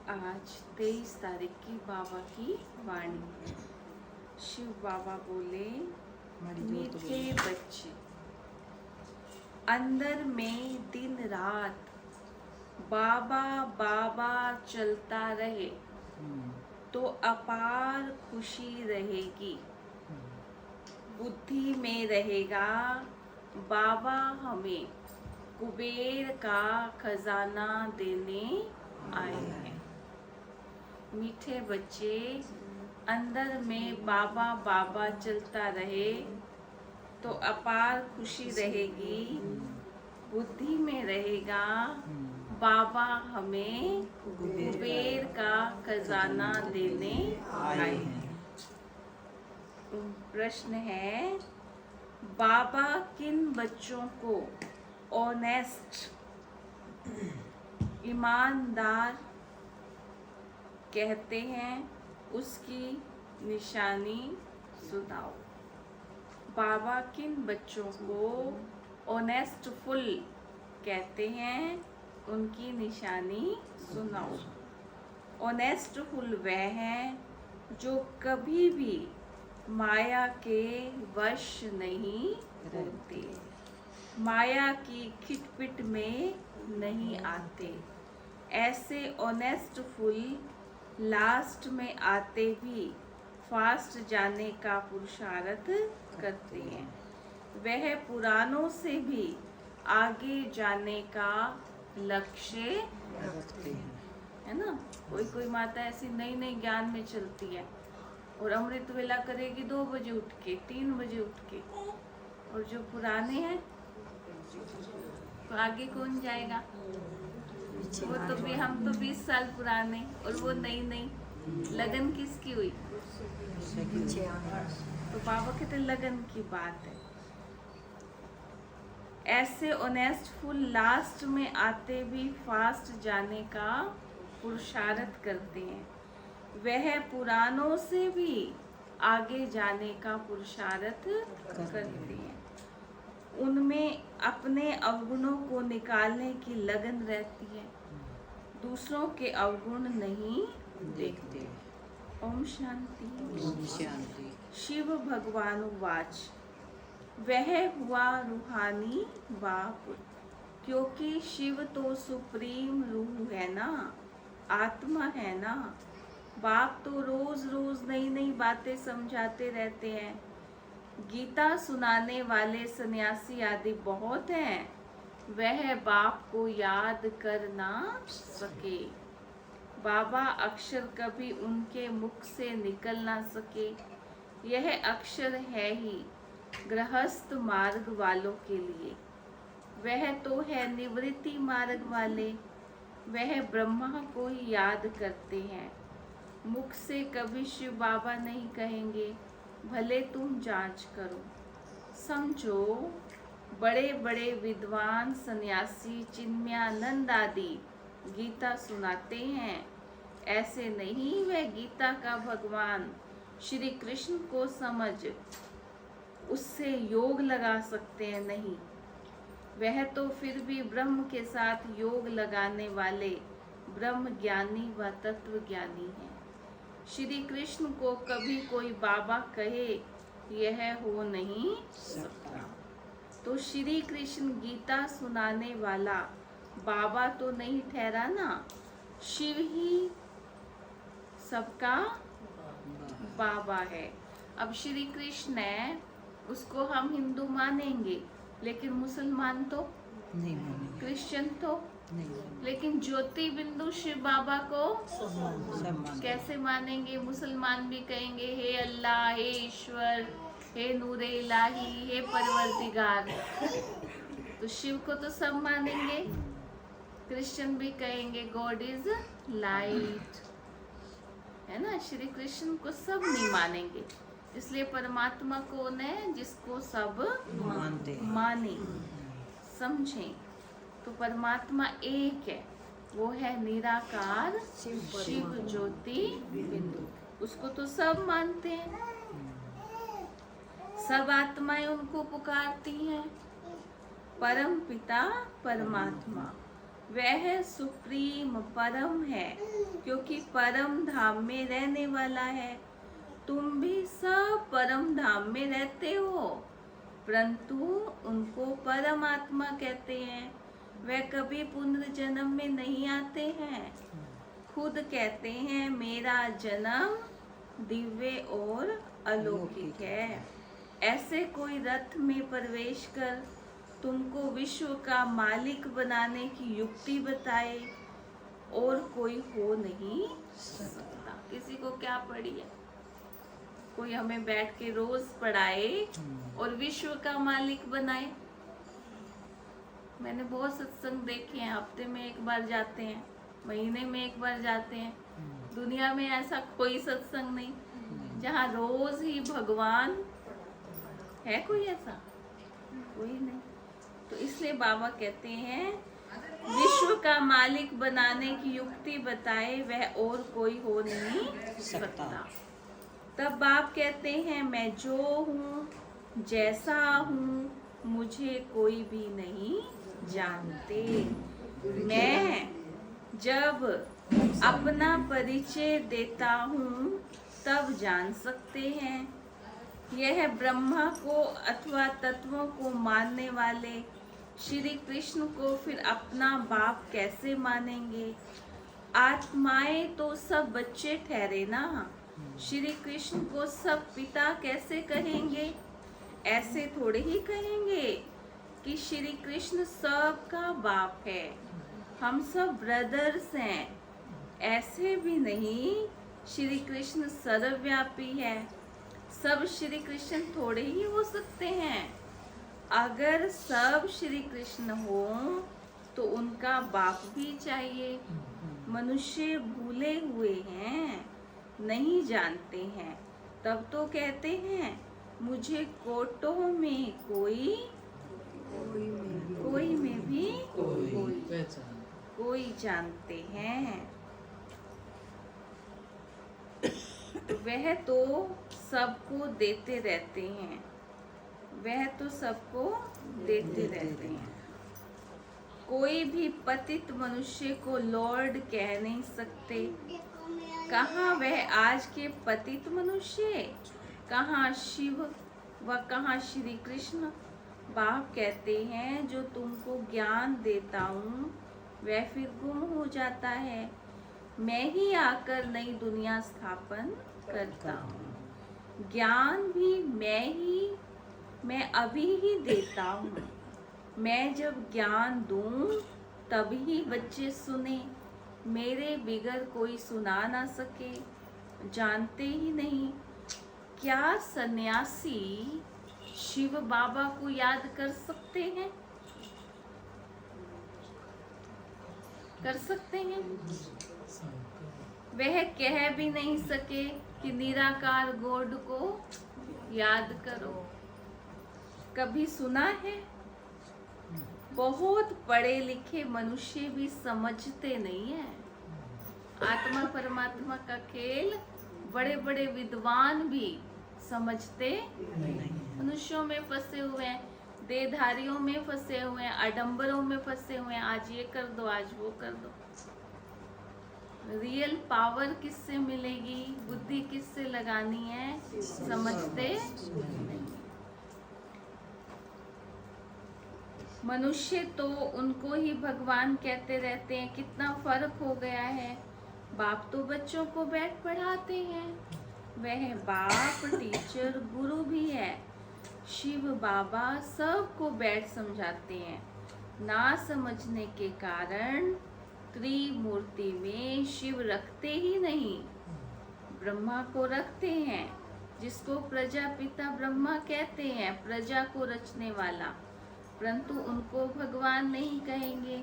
आज 23 तारीख की बाबा की वाणी। शिव बाबा बोले, मीठे बच्चे, अंदर में दिन रात बाबा बाबा चलता रहे तो अपार खुशी रहेगी। बुद्धि में रहेगा बाबा हमें कुबेर का खजाना देने आए हैं। मीठे बच्चे, अंदर में बाबा बाबा चलता रहे तो अपार खुशी रहेगी। बुद्धि में रहेगा बाबा हमें कुबेर का खजाना देने आए हैं। प्रश्न है, बाबा किन बच्चों को ऑनेस्ट ईमानदार कहते हैं, उसकी निशानी सुनाओ। बाबा किन बच्चों को ऑनेस्टफुल कहते हैं, उनकी निशानी सुनाओ। ऑनेस्टफुल वह हैं जो कभी भी माया के वश नहीं होते, माया की खिटपिट में नहीं आते। ऐसे ऑनेस्टफुल लास्ट में आते भी फास्ट जाने का पुरुषार्थ करते हैं। वह पुरानों से भी आगे जाने का लक्ष्य रखते हैं, है ना। कोई कोई माता ऐसी नई नई ज्ञान में चलती है और अमृत वेला करेगी 2 बजे उठ के, 3 बजे उठ के, और जो पुराने हैं तो आगे कौन जाएगा। वो तो भी, हम तो 20 साल पुराने और वो नई नई। लगन किसकी हुई। तो बाबा कहते लगन की बात है। ऐसे ऑनेस्टफुल लास्ट में आते भी फास्ट जाने का पुरुषार्थ करते हैं। वह पुरानों से भी आगे जाने का पुरुषार्थ करते हैं। उनमें अपने अवगुणों को निकालने की लगन रहती है, दूसरों के अवगुण नहीं देखते। ओम शांति। ओम शांति। शिव भगवान वाच, वह हुआ रूहानी बाप, क्योंकि शिव तो सुप्रीम रूह है ना, आत्मा है ना। बाप तो रोज रोज नई नई बातें समझाते रहते हैं। गीता सुनाने वाले सन्यासी आदि बहुत हैं, वह बाप को याद कर ना सके। बाबा अक्षर कभी उनके मुख से निकल ना सके। यह अक्षर है ही गृहस्थ मार्ग वालों के लिए। वह तो है निवृत्ति मार्ग वाले, वह ब्रह्मा को ही याद करते हैं। मुख से कभी शिव बाबा नहीं कहेंगे, भले तुम जांच करो। समझो, बड़े बड़े विद्वान सन्यासी चिन्मयानंद आदि गीता सुनाते हैं, ऐसे नहीं वह गीता का भगवान श्री कृष्ण को समझ उससे योग लगा सकते हैं, नहीं। वह तो फिर भी ब्रह्म के साथ योग लगाने वाले ब्रह्म ज्ञानी व तत्व ज्ञानी हैं। श्री कृष्ण को कभी कोई बाबा कहे यह हो नहीं सकता। तो श्री कृष्ण गीता सुनाने वाला बाबा तो नहीं ठहरा ना, शिव ही सबका बाबा है। अब श्री कृष्ण है, उसको हम हिंदू मानेंगे, लेकिन मुसलमान तो नहीं मानेंगे, क्रिश्चियन तो नहीं, लेकिन ज्योति बिंदु शिव बाबा को सब कैसे मानेंगे। मुसलमान भी कहेंगे हे अल्लाह, हे ईश्वर, हे नूरे इलाही, हे परवरदिगार। तो शिव को तो सब मानेंगे। क्रिश्चियन भी कहेंगे गॉड इज लाइट, है ना। श्री कृष्ण को सब नहीं मानेंगे, इसलिए परमात्मा कौन है, जिसको सब माने समझें। तो परमात्मा एक है, वो है निराकार शिव ज्योति बिंदु, उसको तो सब मानते हैं। सब आत्माएं उनको पुकारती हैं, परम पिता परमात्मा। वह सुप्रीम परम है, क्योंकि परम धाम में रहने वाला है। तुम भी सब परम धाम में रहते हो, परंतु उनको परमात्मा कहते हैं। वह कभी पुनर्जन्म में नहीं आते हैं। खुद कहते हैं मेरा जन्म दिव्य और अलौकिक है। ऐसे कोई रथ में प्रवेश कर तुमको विश्व का मालिक बनाने की युक्ति बताए और कोई हो नहीं सकता। किसी को क्या पड़ी है? कोई हमें बैठ के रोज पढ़ाए और विश्व का मालिक बनाए। मैंने बहुत सत्संग देखे हैं, हफ्ते में एक बार जाते हैं, महीने में एक बार जाते हैं। दुनिया में ऐसा कोई सत्संग नहीं जहाँ रोज ही भगवान है। कोई ऐसा कोई नहीं। तो इसलिए बाबा कहते हैं विश्व का मालिक बनाने की युक्ति बताए वह और कोई हो नहीं सकता। तब बाप कहते हैं मैं जो हूँ, जैसा हूँ, मुझे कोई भी नहीं जानते। मैं जब अपना परिचय देता हूँ तब जान सकते हैं। यह ब्रह्मा को अथवा तत्वों को मानने वाले श्री कृष्ण को फिर अपना बाप कैसे मानेंगे? आत्माएं तो सब बच्चे ठहरे ना, श्री कृष्ण को सब पिता कैसे कहेंगे? ऐसे थोड़े ही कहेंगे कि श्री कृष्ण सबका बाप है, हम सब ब्रदर्स हैं। ऐसे भी नहीं, श्री कृष्ण सर्वव्यापी है। सब श्री कृष्ण थोड़े ही हो सकते हैं। अगर सब श्री कृष्ण हो तो उनका बाप भी चाहिए। मनुष्य भूले हुए हैं, नहीं जानते हैं, तब तो कहते हैं मुझे कोटों में कोई में भी कोई जानते हैं। तो वह तो सबको देते रहते हैं, वह तो सबको देते रहते हैं। कोई भी पतित मनुष्य को लॉर्ड कह नहीं सकते। कहाँ वह आज के पतित मनुष्य, कहाँ शिव व कहाँ श्री कृष्ण। बाप कहते हैं जो तुमको ज्ञान देता हूँ वह फिर गुम हो जाता है। मैं ही आकर नई दुनिया स्थापन करता हूँ। ज्ञान भी मैं अभी ही देता हूँ। मैं जब ज्ञान दूँ तभी बच्चे सुने, मेरे बिगर कोई सुना ना सके। जानते ही नहीं क्या सन्यासी शिव बाबा को याद कर सकते हैं? कर सकते हैं? वह कह भी नहीं सके कि निराकार गॉड को याद करो। कभी सुना है? बहुत पढ़े लिखे मनुष्य भी समझते नहीं है आत्मा परमात्मा का खेल। बड़े बड़े विद्वान भी समझते नहीं। मनुष्यों में फंसे हुए हैं, देहधारियों में फंसे हुए हैं, आडंबरों में फंसे हुए हैं। आज ये कर दो, आज वो कर दो। रियल पावर किससे मिलेगी, बुद्धि किससे लगानी है, समझते नहीं। मनुष्य तो उनको ही भगवान कहते रहते हैं। कितना फर्क हो गया है। बाप तो बच्चों को बैठ पढ़ाते हैं, वह बाप टीचर गुरु भी है। शिव बाबा सबको बैठ समझाते हैं। ना समझने के कारण त्रिमूर्ति में शिव रखते ही नहीं, ब्रह्मा को रखते हैं, जिसको प्रजापिता ब्रह्मा कहते हैं, प्रजा को रचने वाला। परंतु उनको भगवान नहीं कहेंगे।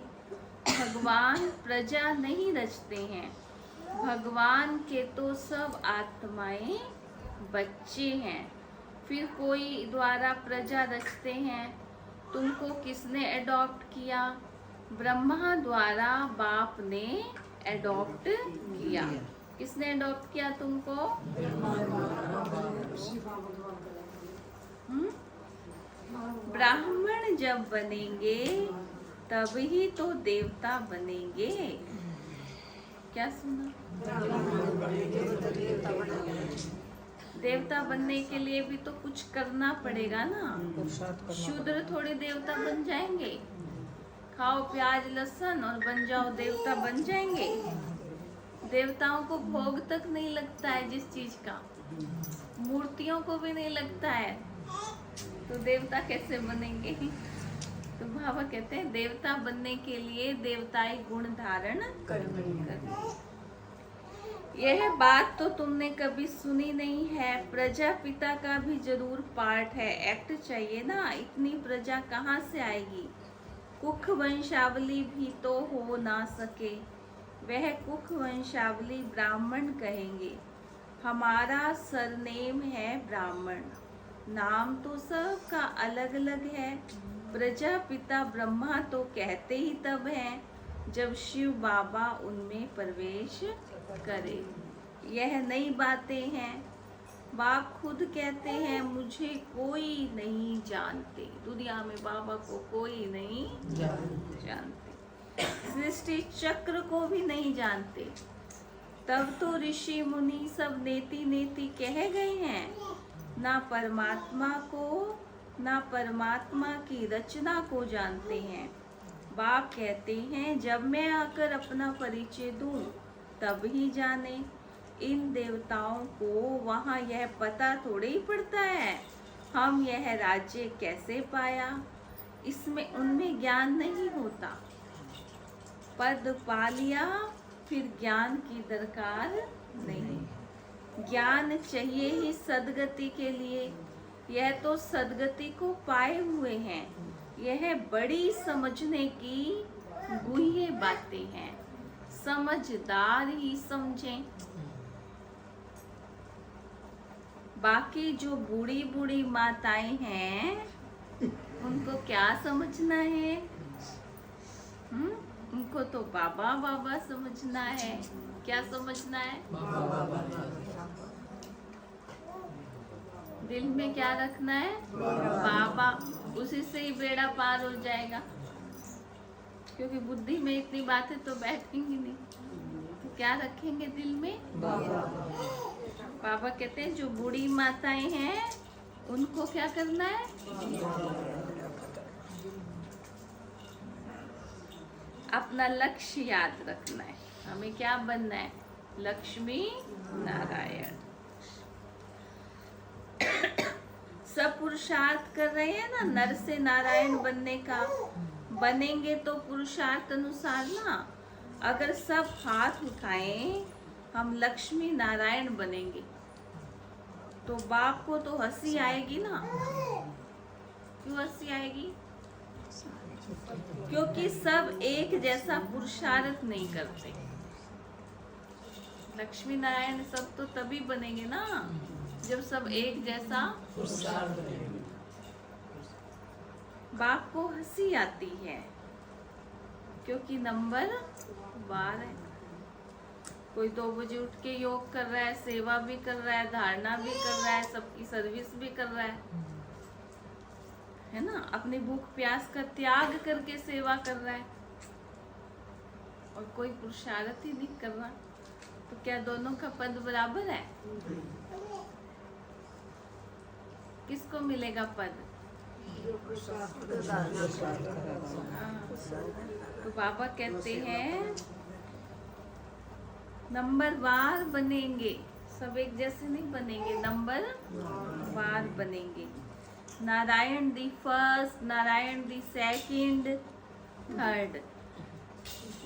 भगवान प्रजा नहीं रचते हैं। भगवान के तो सब आत्माएं बच्चे हैं। फिर कोई द्वारा प्रजा रचते हैं। तुमको किसने अडॉप्ट किया? ब्रह्मा द्वारा बाप ने अडॉप्ट किया। किसने अडॉप्ट किया तुमको? ब्राह्मण जब बनेंगे तभी तो देवता बनेंगे। क्या सुना? देवता बनने के लिए भी तो कुछ करना पड़ेगा ना। शूद्र थोड़ी देवता बन जाएंगे। खाओ प्याज लहसुन और बन जाओ देवता बन जाएंगे। देवताओं को भोग तक नहीं लगता है जिस चीज का, मूर्तियों को भी नहीं लगता है, तो देवता कैसे बनेंगे? तो बाबा कहते हैं देवता बनने के लिए देवताई गुण धारण करने। यह बात तो तुमने कभी सुनी नहीं है। प्रजापिता का भी जरूर पार्ट है, एक्ट चाहिए ना। इतनी प्रजा कहाँ से आएगी? कुख वंशावली भी तो हो ना सके। वह कुख वंशावली ब्राह्मण कहेंगे। हमारा सरनेम है ब्राह्मण। नाम तो सबका अलग अलग है। प्रजापिता ब्रह्मा तो कहते ही तब हैं जब शिव बाबा उनमें प्रवेश करे। यह नई बातें हैं। बाप खुद कहते हैं मुझे कोई नहीं जानते। दुनिया में बाबा को कोई नहीं जानते। सृष्टि चक्र को भी नहीं जानते। तब तो ऋषि मुनि सब नेति नेति कह गए हैं। ना परमात्मा को ना परमात्मा की रचना को जानते हैं। बाप कहते हैं जब मैं आकर अपना परिचय दूं तब ही जाने। इन देवताओं को वहाँ यह पता थोड़े ही पड़ता है हम यह राज्य कैसे पाया। इसमें उनमें ज्ञान नहीं होता। पद पा लिया फिर ज्ञान की दरकार नहीं। ज्ञान चाहिए ही सदगति के लिए। यह तो सदगति को पाए हुए हैं। यह बड़ी समझने की गुह्य बातें हैं। समझदार ही समझें। बाकी जो बूढ़ी बूढ़ी माताएं हैं उनको क्या समझना है? उनको तो बाबा बाबा समझना है। क्या समझना है? दिल में क्या रखना है? बाबा। उसी से ही बेड़ा पार हो जाएगा। क्योंकि बुद्धि में इतनी बातें तो बैठेंगी नहीं, तो क्या रखेंगे दिल में? बाबा कहते हैं जो बूढ़ी माताएं हैं उनको क्या करना है? अपना लक्ष्य याद रखना है। हमें क्या बनना है? लक्ष्मी नारायण। सब पुरुषार्थ कर रहे हैं ना नर से नारायण बनने का। बनेंगे तो पुरुषार्थ अनुसार ना। अगर सब हाथ उठाएं हम लक्ष्मी नारायण बनेंगे तो बाप को तो हंसी आएगी ना। क्यों हंसी आएगी? क्योंकि सब एक जैसा पुरुषार्थ नहीं करते। लक्ष्मी नारायण सब तो तभी बनेंगे ना जब सब एक जैसा पुरुषार्थ। बाप को हंसी आती है क्योंकि नंबर 12 है। कोई 2 बजे उठ के योग कर रहा है, सेवा भी कर रहा है, धारणा भी कर रहा है, सबकी सर्विस भी कर रहा है ना। अपनी भूख प्यास का त्याग करके सेवा कर रहा है और कोई पुरुषार्थ ही नहीं कर रहा। तो क्या दोनों का पद बराबर है? किसको मिलेगा पद? तो बाबा कहते हैं नंबरवार बनेंगे। सब एक जैसे नहीं बनेंगे, नंबरवार बनेंगे। Narayan the first, Narayan the second, third.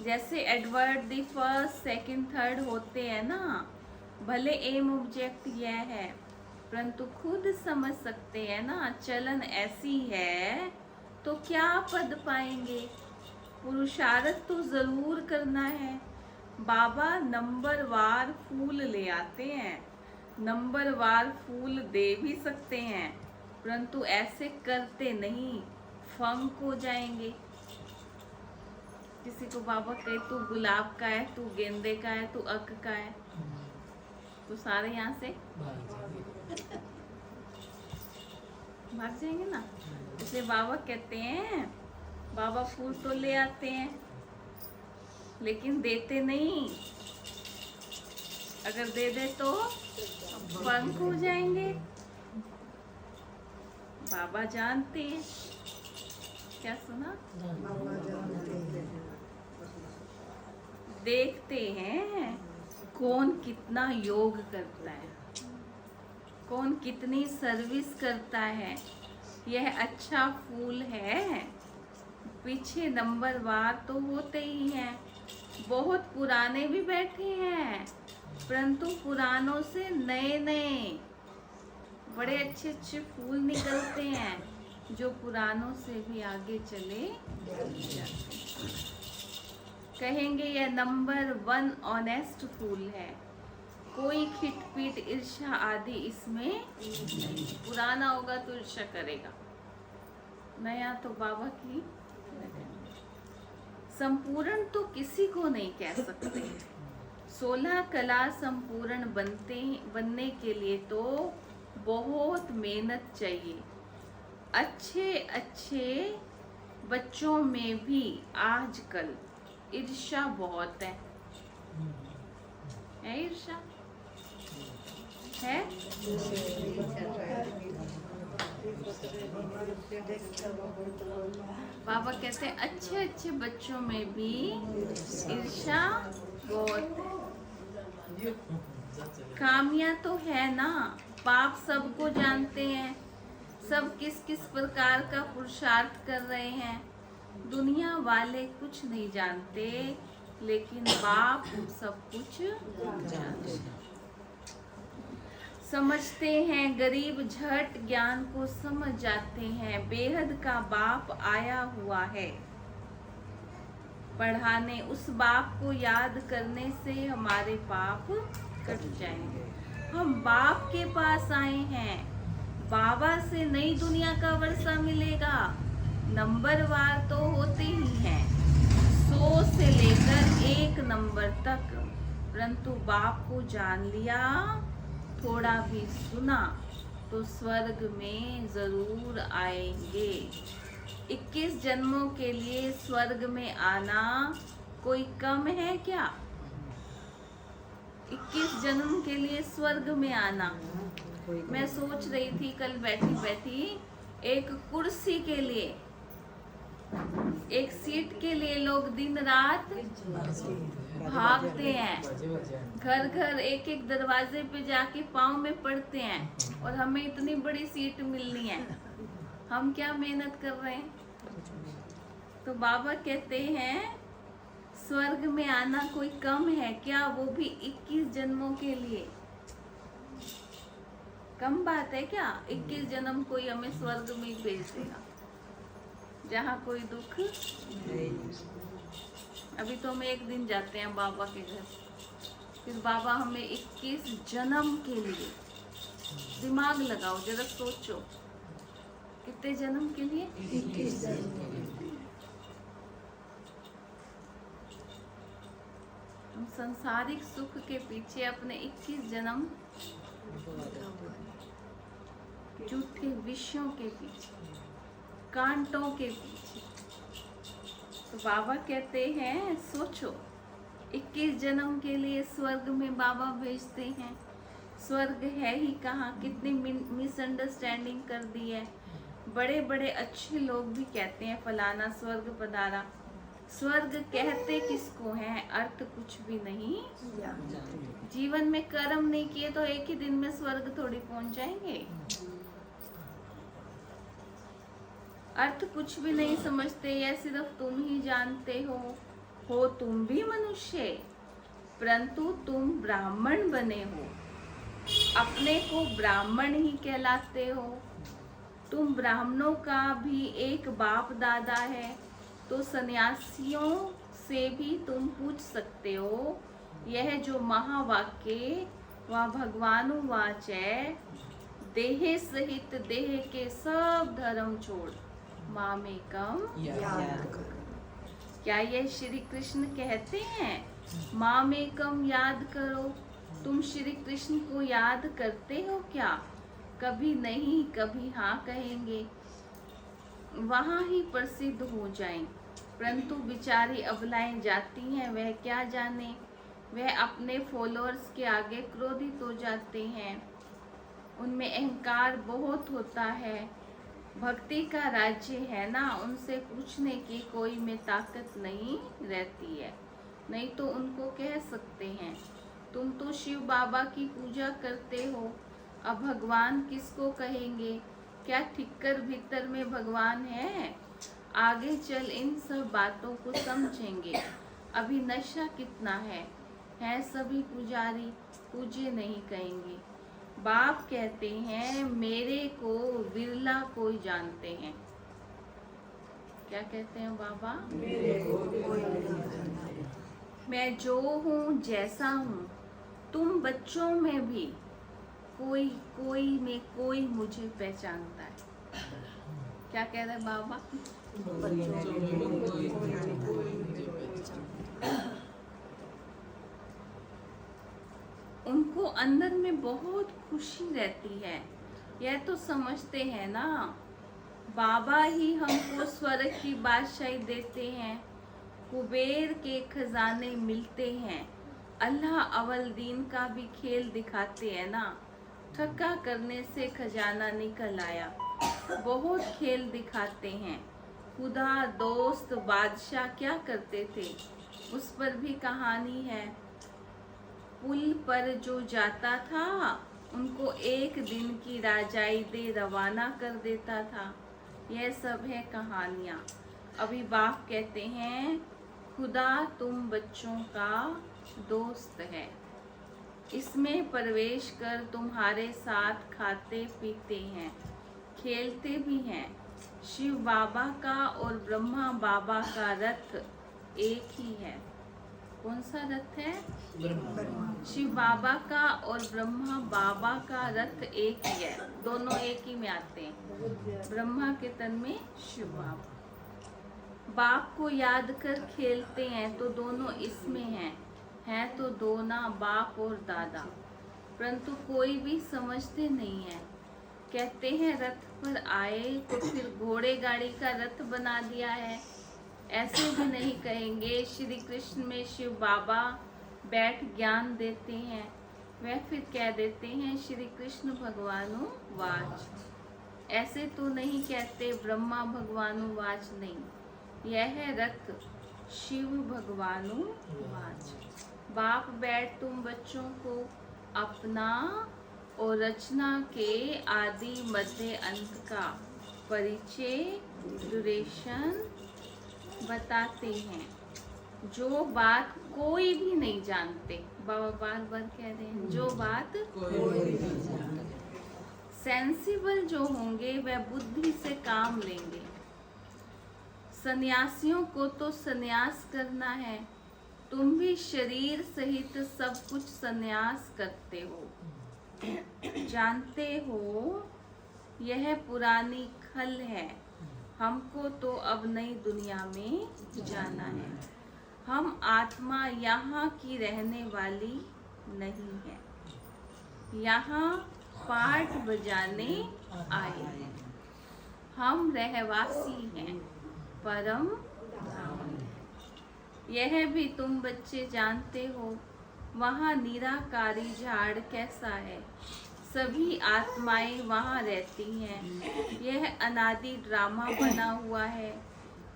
जैसे Edward the first, second, third होते हैं ना। भले एम ऑब्जेक्ट यह है परंतु खुद समझ सकते हैं ना चलन ऐसी है तो क्या पद पाएंगे। पुरुषार्थ तो जरूर करना है। बाबा नंबरवार फूल ले आते हैं, नंबरवार फूल दे भी सकते हैं परंतु ऐसे करते नहीं, फंक हो जाएंगे। किसी को बाबा कहे तू गुलाब का है, तू गेंदे का है, तू अक का है, तो सारे यहाँ से भाग जाएंगे ना। इसलिए बाबा कहते हैं, बाबा फूल तो ले आते हैं लेकिन देते नहीं। अगर दे दे तो पंख हो जाएंगे। बाबा जानते हैं। क्या सुना? देखते हैं कौन कितना योग करता है, कौन कितनी सर्विस करता है। यह अच्छा फूल है। पीछे नंबरवार तो होते ही हैं, बहुत पुराने भी बैठे हैं, परंतु पुरानों से नए नए बड़े अच्छे अच्छे फूल निकलते हैं जो पुरानों से भी आगे चले जाते हैं। कहेंगे यह नंबर 1 ऑनेस्ट फूल है। कोई खिटपीट ईर्ष्या आदि इसमें नहीं। पुराना होगा तो ईर्ष्या करेगा, नया तो बाबा की। संपूर्ण तो किसी को नहीं कह सकते। 16 कला संपूर्ण बनने के लिए तो बहुत मेहनत चाहिए। अच्छे अच्छे बच्चों में भी आजकल ईर्ष्या बहुत है ईर्ष्या है। बाबा कहते हैं अच्छे अच्छे बच्चों में भी ईर्ष्या बहुत है। खामियां तो है ना, पाप सबको जानते हैं। सब किस किस प्रकार का पुरुषार्थ कर रहे हैं। दुनिया वाले कुछ नहीं जानते, लेकिन बाप सब कुछ जानते हैं। समझते हैं गरीब झट ज्ञान को समझ जाते हैं। बेहद का बाप आया हुआ है पढ़ाने। उस बाप को याद करने से हमारे पाप कट जाएंगे। हम बाप के पास आए हैं। बाबा से नई दुनिया का वर्षा मिलेगा। नंबरवार तो होते ही हैं 100 से लेकर 1 नंबर तक, परंतु बाप को जान लिया, थोड़ा भी सुना तो स्वर्ग में जरूर आएंगे। 21 जन्मों के लिए स्वर्ग में आना कोई कम है क्या? 21 जन्म के लिए स्वर्ग में आना। मैं सोच रही थी कल बैठी बैठी, एक कुर्सी के लिए, एक सीट के लिए लोग दिन रात भागते हैं। घर घर एक एक दरवाजे पे जाके पाँव में पड़ते हैं, और हमें इतनी बड़ी सीट मिलनी है। हम क्या मेहनत कर रहे हैं? तो बाबा कहते हैं स्वर्ग में आना कोई कम है क्या? वो भी 21 जन्मों के लिए। कम बात है क्या? 21 जन्म कोई हमें स्वर्ग में ही भेज देगा, जहाँ कोई दुख। अभी तो हम एक दिन जाते हैं बाबा के घर, फिर बाबा हमें 21 जन्म के लिए। दिमाग लगाओ जरा, सोचो कितने जन्म के लिए? 21 जन्म के लिए। हम संसारिक सुख के पीछे अपने 21 जन्म, झूठे विषयों के पीछे, कांटों के पीछे। तो बाबा कहते हैं सोचो, 21 जन्म के लिए स्वर्ग में बाबा भेजते हैं। स्वर्ग है ही कहाँ? कितनी मिसअंडरस्टैंडिंग कर दी है। बड़े बड़े अच्छे लोग भी कहते हैं फलाना स्वर्ग पधारा। स्वर्ग कहते किसको हैं? अर्थ कुछ भी नहीं। जीवन में कर्म नहीं किए तो एक ही दिन में स्वर्ग थोड़ी पहुंच जाएंगे। अर्थ कुछ भी नहीं समझते, यह सिर्फ तुम ही जानते हो तुम भी मनुष्य, परंतु तुम ब्राह्मण बने हो, अपने को ब्राह्मण ही कहलाते हो। तुम ब्राह्मणों का भी एक बाप दादा है, तो सन्यासियों से भी तुम पूछ सकते हो। यह जो महावाक्य वह भगवानुवाच है, देह सहित देह के सब धर्म छोड़ मामेकम याद करो। क्या यह श्री कृष्ण कहते हैं मामेकम याद करो? तुम श्री कृष्ण को याद करते हो क्या? कभी नहीं, कभी हाँ कहेंगे। वहाँ ही प्रसिद्ध हो जाएं। परंतु बेचारी अबलाएं जाती हैं, वह क्या जाने, वह अपने फॉलोअर्स के आगे क्रोधित हो जाते हैं। उनमें अहंकार बहुत होता है। भक्ति का राज्य है ना, उनसे पूछने की कोई में ताकत नहीं रहती है। नहीं तो उनको कह सकते हैं, तुम तो शिव बाबा की पूजा करते हो, अब भगवान किसको कहेंगे? क्या ठिक्कर भीतर में भगवान है? आगे चल इन सब बातों को समझेंगे। अभी नशा कितना है सभी पुजारी, पूजे नहीं कहेंगे। बाप कहते हैं, मेरे को विरला कोई जानते हैं। क्या कहते हैं बाबा? मैं जो हूँ, जैसा हूँ, तुम बच्चों में भी कोई में कोई मुझे पहचानता है। क्या कह रहे हैं बाबा? उनको अंदर में बहुत खुशी रहती है। यह तो समझते हैं ना, बाबा ही हमको स्वर्ग की बादशाही देते हैं, कुबेर के खजाने मिलते हैं। अल्लाह अवल दीन का भी खेल दिखाते हैं ना, ठक्का करने से खजाना निकल आया। बहुत खेल दिखाते हैं। खुदा, दोस्त, बादशाह क्या करते थे, उस पर भी कहानी है। पुल पर जो जाता था, उनको एक दिन की राजाई दे रवाना कर देता था। यह सब है कहानियाँ। अभी बाप कहते हैं, खुदा तुम बच्चों का दोस्त है, इसमें प्रवेश कर तुम्हारे साथ खाते पीते हैं, खेलते भी हैं। शिव बाबा का और ब्रह्मा बाबा का रथ एक ही है। कौन सा रथ है? शिव बाबा का और ब्रह्मा बाबा का रथ एक ही है, दोनों एक ही में आते हैं। ब्रह्मा के तन में शिव बाबा। बाप को याद कर खेलते हैं तो दोनों इसमें हैं तो दो ना, बाप और दादा। परंतु कोई भी समझते नहीं है। कहते हैं रथ पर आए तो फिर घोड़े गाड़ी का रथ बना दिया है। ऐसे भी नहीं कहेंगे। श्री कृष्ण में शिव बाबा बैठ ज्ञान देते हैं, वह फिर कह देते हैं श्री कृष्ण भगवानु वाच। ऐसे तो नहीं कहते ब्रह्मा भगवानु वाच, नहीं, यह है रथ शिव भगवानु वाच। बाप बैठ तुम बच्चों को अपना और रचना के आदि मध्य अंत का परिचय, ड्यूरेशन बताते हैं, जो बात कोई भी नहीं जानते। बाबा बार बार कह रहे हैं, जो बात कोई नहीं जानते। सेंसिबल जो होंगे वह बुद्धि से काम लेंगे। सन्यासियों को तो सन्यास करना है, तुम भी शरीर सहित सब कुछ सन्यास करते हो। जानते हो यह पुरानी खल है, हमको तो अब नई दुनिया में जाना है। हम आत्मा यहाँ की रहने वाली नहीं है, यहाँ पाठ बजाने आए हैं। हम रहवासी हैं परम धाम में। यह भी तुम बच्चे जानते हो, वहाँ निराकारी झाड़ कैसा है, सभी आत्माएं वहाँ रहती हैं। यह अनादि ड्रामा बना हुआ है।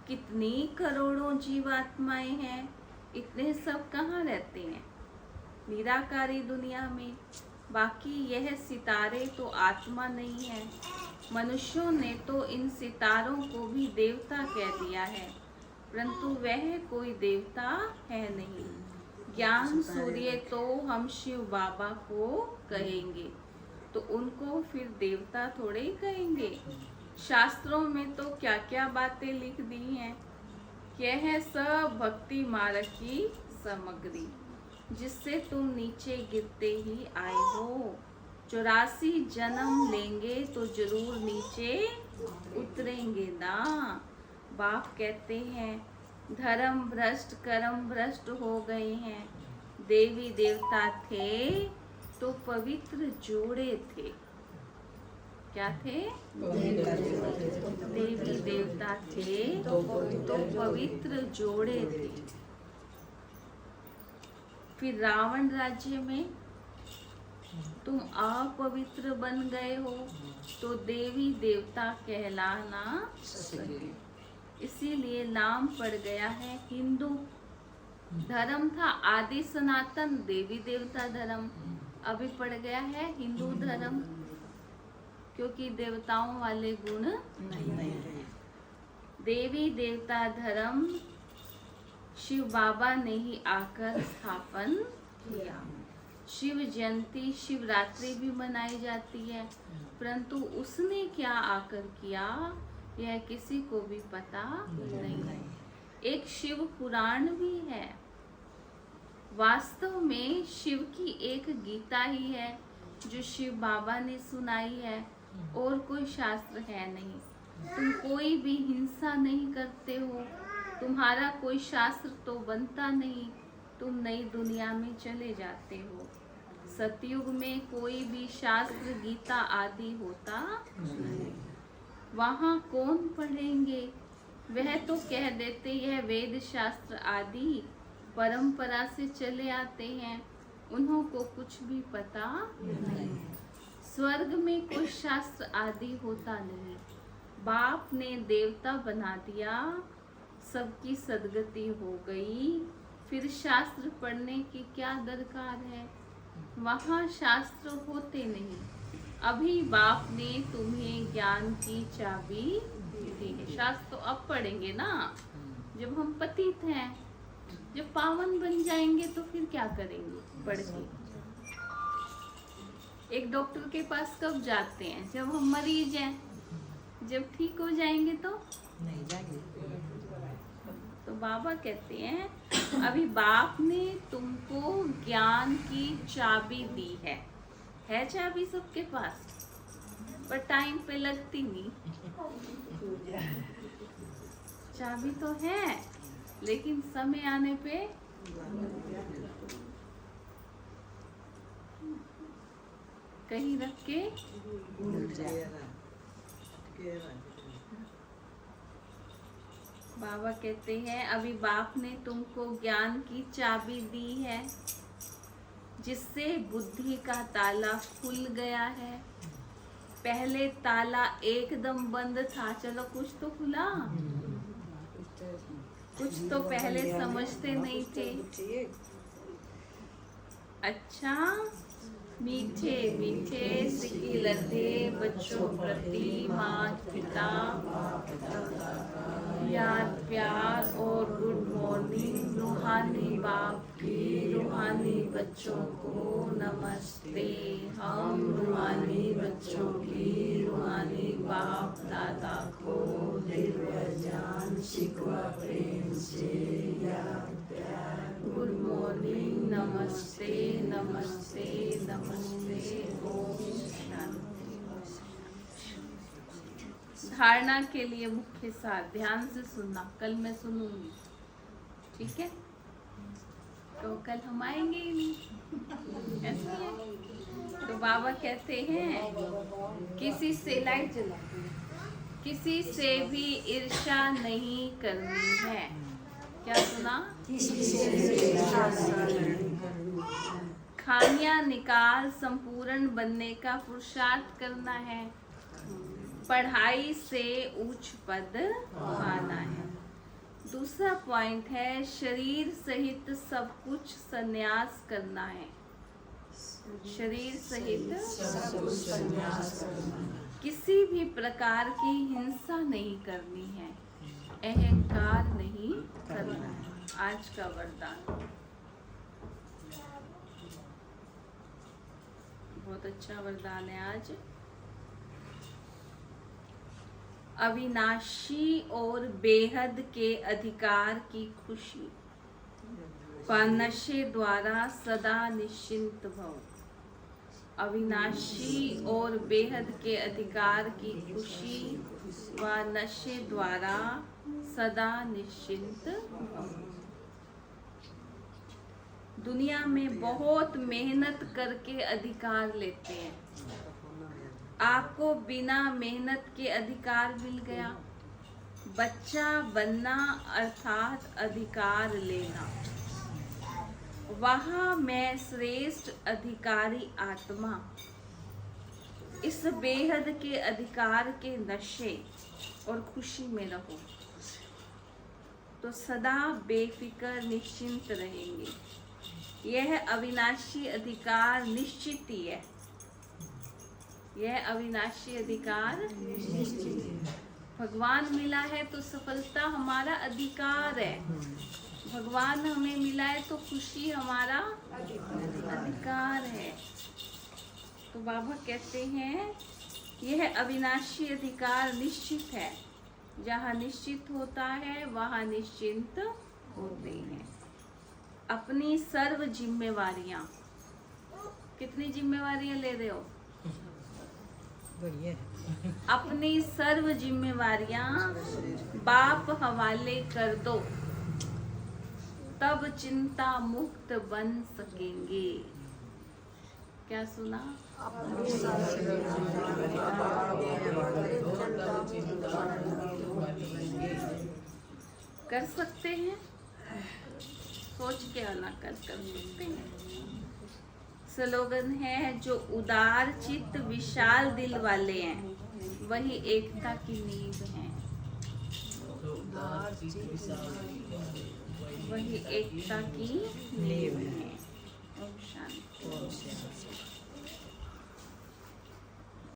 कितनी करोड़ों जीवात्माएं हैं, इतने सब कहाँ रहते हैं? निराकारी दुनिया में। बाकी यह सितारे तो आत्मा नहीं है। मनुष्यों ने तो इन सितारों को भी देवता कह दिया है, परंतु वह कोई देवता है नहीं। ज्ञान सूर्य तो हम शिव बाबा को कहेंगे, तो उनको फिर देवता थोड़े ही कहेंगे। शास्त्रों में तो क्या क्या बातें लिख दी हैं। यह है सब भक्ति मार्ग की सामग्री, जिससे तुम नीचे गिरते ही आए हो। 84 जन्म लेंगे तो जरूर नीचे उतरेंगे ना। बाप कहते हैं धर्म भ्रष्ट कर्म भ्रष्ट हो गए हैं। देवी देवता थे तो पवित्र जोड़े थे, क्या थे? देवी देवता थे तो पवित्र जोड़े थे। फिर रावण राज्य में तुम अपवित्र बन गए हो तो देवी देवता कहलाना सही, इसीलिए नाम पड़ गया है हिंदू। धर्म था आदि सनातन देवी देवता धर्म, अभी पड़ गया है हिंदू धर्म, क्योंकि देवताओं वाले गुण नहीं है। देवी देवता धर्म शिव बाबा ने ही आकर स्थापन किया। शिव जयंती शिवरात्रि भी मनाई जाती है, परंतु उसने क्या आकर किया यह किसी को भी पता नहीं है। एक शिव पुराण भी है। वास्तव में शिव की एक गीता ही है जो शिव बाबा ने सुनाई है, और कोई शास्त्र है नहीं। तुम कोई भी हिंसा नहीं करते हो, तुम्हारा कोई शास्त्र तो बनता नहीं, तुम नई दुनिया में चले जाते हो। सतयुग में कोई भी शास्त्र गीता आदि होता नहीं, वहाँ कौन पढ़ेंगे? वह तो कह देते यह वेद शास्त्र आदि परंपरा से चले आते हैं, उन्हों को कुछ भी पता नहीं। स्वर्ग में कोई शास्त्र आदि होता नहीं, बाप ने देवता बना दिया, सबकी सदगति हो गई, फिर शास्त्र पढ़ने की क्या दरकार है? वहाँ शास्त्र होते नहीं। अभी बाप ने तुम्हें ज्ञान की चाबी दी है। शास्त्र तो अब पढ़ेंगे ना, जब हम पतित हैं, जब पावन बन जाएंगे तो फिर क्या करेंगे पढ़ के? एक डॉक्टर के पास कब जाते हैं? जब हम मरीज हैं। जब ठीक हो जाएंगे तो नहीं जाएंगे। तो बाबा कहते हैं अभी बाप ने तुमको ज्ञान की चाबी दी है चाबी सबके पास, पर टाइम पे लगती नहीं। चाबी तो है, लेकिन समय आने पे कहीं रख के भूल जाए। बाबा कहते हैं अभी बाप ने तुमको ज्ञान की चाबी दी है, जिससे बुद्धि का ताला खुल गया है। पहले ताला एकदम बंद था, चलो कुछ तो खुला, कुछ तो पहले समझते नहीं थे। अच्छा, मीठे मीठे सिकिलते बच्चों प्रति माता पिता याद प्यार और गुड मॉर्निंग। रूहानी बाप की रूहानी बच्चों को नमस्ते। हम रूहानी बच्चों की रूहानी बाप दादा को दिव्य ज्ञान शिकवा प्रेम से याद प्यार गुड मॉर्निंग, नमस्ते नमस्ते नमस्ते। ओम शांति। धारणा के लिए मुख्य सार ध्यान से सुनना, कल मैं सुनूंगी, ठीक है? तो कल हम आएंगे ही नहीं, ऐसा है। तो बाबा कहते हैं किसी से लाइट जला, किसी से भी ईर्ष्या नहीं करनी है। क्या सुना? खानियां निकाल संपूर्ण बनने का पुरुषार्थ करना है। पढ़ाई से उच्च पद पाना है। दूसरा पॉइंट है शरीर सहित सब कुछ संन्यास करना है। शरीर सहित सब कुछ संन्यास करना है। किसी भी प्रकार की हिंसा नहीं करनी है, अहंकार नहीं करना है। आज का वरदान बहुत अच्छा वरदान है आज। अविनाशी और बेहद के अधिकार की खुशी व नशे द्वारा सदा निश्चिंत भव। अविनाशी और बेहद के अधिकार की खुशी व नशे द्वारा सदा निश्चिंत भव। दुनिया में बहुत मेहनत करके अधिकार लेते हैं, आपको बिना मेहनत के अधिकार मिल गया। बच्चा बनना अर्थात अधिकार लेना। वहाँ मैं श्रेष्ठ अधिकारी आत्मा इस बेहद के अधिकार के नशे और खुशी में रहो तो सदा बेफिक्र निश्चिंत रहेंगे। यह अविनाशी अधिकार निश्चित ही है। यह अविनाशी अधिकार भगवान मिला है तो सफलता हमारा अधिकार है। भगवान हमें मिला है तो खुशी हमारा अधिकार है। तो बाबा कहते हैं यह अविनाशी अधिकार निश्चित है। जहाँ निश्चित होता है वहाँ निश्चिंत होते हैं। अपनी सर्व जिम्मेवारियां, कितनी जिम्मेवारियां ले रहे हो? बढ़िया। अपनी सर्व जिम्मेवारियां बाप हवाले कर दो तब चिंता मुक्त बन सकेंगे। क्या सुना? कर सकते हैं, सोच के ना कर सकते हैं। स्लोगन है जो उदार चित्त विशाल दिल वाले हैं वही एकता की नींव हैं। वही एकता की नींव है। ओम शांति।